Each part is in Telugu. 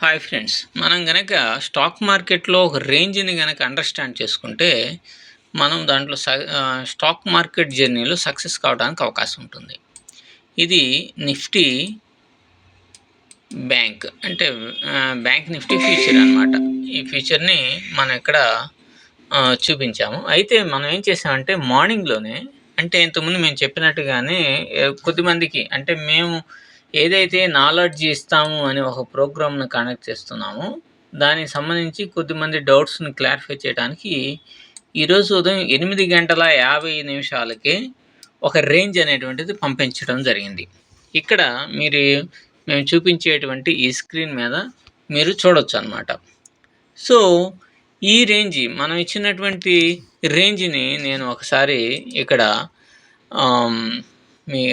హాయ్ ఫ్రెండ్స్, మనం గనక స్టాక్ మార్కెట్‌లో ఒక రేంజ్‌ని గనక అండర్‌స్టాండ్ చేసుకుంటే, మనం దాంట్లో స్టాక్ మార్కెట్ జర్నీలో సక్సెస్ కావడానికి అవకాశం ఉంటుంది. ఇది నిఫ్టీ బ్యాంక్ అంటే బ్యాంక్ నిఫ్టీ ఫ్యూచర్ అనమాట. ఈ ఫ్యూచర్‌ని మనం ఇక్కడ చూపించాము. అయితే మనం ఏం చేసామంటే మార్నింగ్‌లోనే అంటే ఇంతకుముందు మేము చెప్పినట్టుగానే కొద్దిమందికి అంటే మేము ఏదైతే నాలెడ్జ్ ఇస్తాము అని ఒక ప్రోగ్రామ్‌ని కండక్ట్ చేస్తున్నామో, దానికి సంబంధించి కొద్దిమంది డౌట్స్‌ని క్లారిఫై చేయడానికి ఈరోజు ఉదయం 8:50 ఒక రేంజ్ అనేటువంటిది పంపించడం జరిగింది. ఇక్కడ మేము చూపించేటువంటి ఈ స్క్రీన్ మీద మీరు చూడొచ్చనమాట. సో, ఈ రేంజ్ మనం ఇచ్చినటువంటి రేంజ్‌ని నేను ఒకసారి ఇక్కడ మీ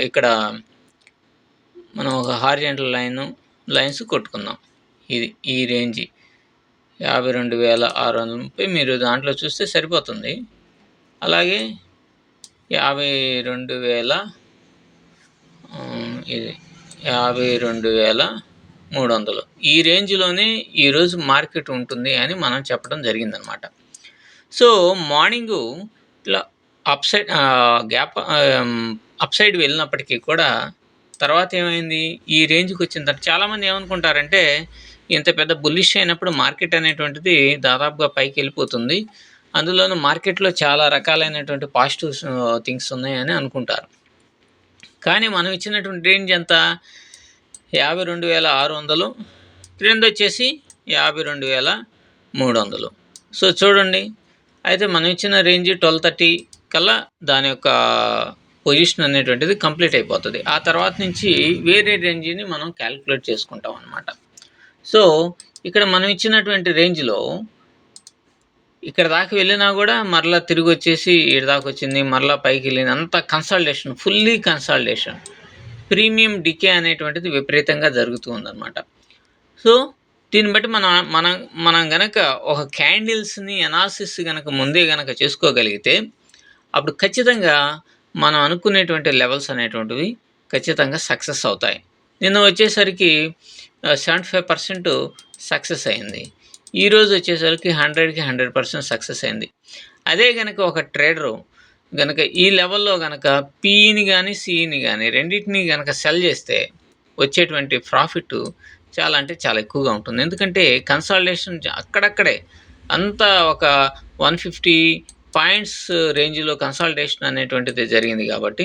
ఇక్కడ మనం ఒక హారిజాంటల్ లైన్స్ కొట్టుకుందాం. ఈ రేంజ్ 52,630 మీరు దాంట్లో చూస్తే సరిపోతుంది. అలాగే 52,000 ఇది 52,300 ఈ రేంజ్‌లోనే ఈరోజు మార్కెట్ ఉంటుంది అని మనం చెప్పడం జరిగిందనమాట. సో, మార్నింగు ఇట్లా అప్ సైడ్ వెళ్ళినప్పటికీ కూడా తర్వాత ఏమైంది, ఈ రేంజ్‌కి వచ్చిన తర్వాత చాలామంది ఏమనుకుంటారంటే, ఇంత పెద్ద బుల్లిష్ అయినప్పుడు మార్కెట్ అనేటువంటిది దాదాపుగా పైకి వెళ్ళిపోతుంది, అందులోనూ మార్కెట్‌లో చాలా రకాలైనటువంటి పాజిటివ్ థింగ్స్ ఉన్నాయని అనుకుంటారు. కానీ మనం ఇచ్చినటువంటి రేంజ్ ఎంత? 52,600, క్రింద వచ్చేసి 52,300. సో చూడండి, అయితే మనం ఇచ్చిన రేంజ్ 12:30 కల్లా దాని యొక్క పొజిషన్ అనేటువంటిది కంప్లీట్ అయిపోతుంది. ఆ తర్వాత నుంచి వేరే రేంజ్ని మనం క్యాలిక్యులేట్ చేసుకుంటాం అన్నమాట. సో ఇక్కడ మనం ఇచ్చినటువంటి రేంజ్లో ఇక్కడ దాకా వెళ్ళినా కూడా మరలా తిరిగి వచ్చేసి ఇక్కడ దాకా వచ్చింది, మరలా పైకి వెళ్ళింది, అంతా consolidation, fully consolidation, premium decay అనేటువంటిది విపరీతంగా జరుగుతూ ఉందన్నమాట. సో దీన్ని బట్టి మనం గనక ఒక క్యాండిల్స్ని అనాలిసిస్ గనక ముందే గనక చేసుకోగలిగితే అప్పుడు ఖచ్చితంగా మనం అనుకునేటువంటి లెవెల్స్ అనేటువంటివి ఖచ్చితంగా సక్సెస్ అవుతాయి. నిన్న వచ్చేసరికి 75% సక్సెస్ అయింది. ఈరోజు వచ్చేసరికి 100% సక్సెస్ అయింది. అదే కనుక ఒక ట్రేడరు గనక ఈ లెవెల్లో గనక పీఈని కానీ సిఈని కానీ రెండింటిని గనక సెల్ చేస్తే వచ్చేటువంటి ప్రాఫిట్ చాలా అంటే చాలా ఎక్కువగా ఉంటుంది. ఎందుకంటే కన్సాలిడేషన్ అక్కడక్కడే అంతా ఒక 150 పాయింట్స్ రేంజ్లో కన్సాలిడేషన్ అనేటువంటిది జరిగింది కాబట్టి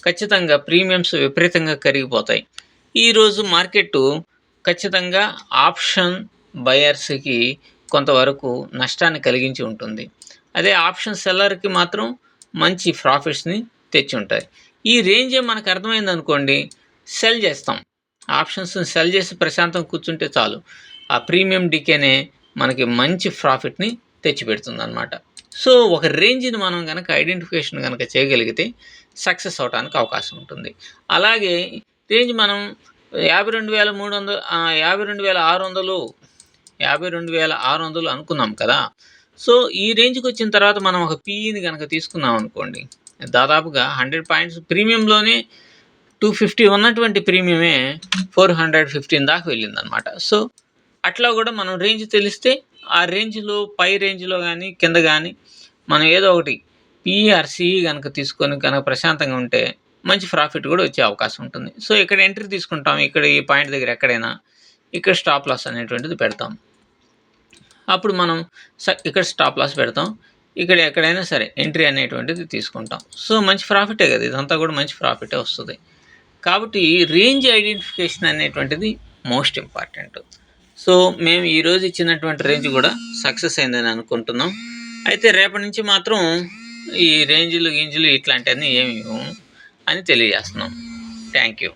ఖచ్చితంగా ప్రీమియమ్స్ విపరీతంగా కరిగిపోతాయి. ఈరోజు మార్కెట్ ఖచ్చితంగా ఆప్షన్ బయర్స్కి కొంతవరకు నష్టాన్ని కలిగించి ఉంటుంది. అదే ఆప్షన్ సెల్లర్కి మాత్రం మంచి ప్రాఫిట్స్ని తెచ్చి ఉంటాయి. ఈ రేంజే మనకు అర్థమైంది అనుకోండి, సెల్ చేస్తాం. ఆప్షన్స్ని సెల్ చేసి ప్రశాంతం కూర్చుంటే చాలు, ఆ ప్రీమియం డికేనే మనకి మంచి ప్రాఫిట్ని తెచ్చిపెడుతుంది అన్నమాట. సో ఒక రేంజ్ని మనం కనుక ఐడెంటిఫికేషన్ కనుక చేయగలిగితే సక్సెస్ అవడానికి అవకాశం ఉంటుంది. అలాగే రేంజ్ మనం 52,300 52,600 అనుకున్నాం కదా. సో ఈ రేంజ్కి వచ్చిన తర్వాత మనం ఒక పీఈని కనుక తీసుకున్నాం అనుకోండి, దాదాపుగా 100 పాయింట్స్ ప్రీమియంలోనే 250 ఉన్నటువంటి ప్రీమియమే 415 దాకా వెళ్ళిందనమాట. సో అట్లా కూడా మనం రేంజ్ తెలిస్తే ఆ రేంజ్లో పై రేంజ్లో కానీ కింద కానీ మనం ఏదో ఒకటి పీఆర్ సిఈ కనుక తీసుకొని కనుక ప్రశాంతంగా ఉంటే మంచి ప్రాఫిట్ కూడా వచ్చే అవకాశం ఉంటుంది. సో ఇక్కడ ఎంట్రీ తీసుకుంటాం, ఇక్కడ ఈ పాయింట్ దగ్గర ఎక్కడైనా ఇక్కడ స్టాప్ లాస్ అనేటువంటిది పెడతాం. అప్పుడు మనం ఇక్కడ స్టాప్ లాస్ పెడతాం, ఇక్కడ ఎక్కడైనా సరే ఎంట్రీ అనేటువంటిది తీసుకుంటాం. సో మంచి ప్రాఫిటే కదా, ఇదంతా కూడా మంచి ప్రాఫిటే వస్తుంది. కాబట్టి రేంజ్ ఐడెంటిఫికేషన్ అనేటువంటిది మోస్ట్ ఇంపార్టెంట్. సో మేము ఈరోజు ఇచ్చినటువంటి రేంజ్ కూడా సక్సెస్ అయిందని అనుకుంటున్నాం. అయితే రేపటి నుంచి మాత్రం ఈ రేంజ్లు ఇట్లాంటివన్నీ ఏమి అని తెలియజేస్తున్నాం. Thank you.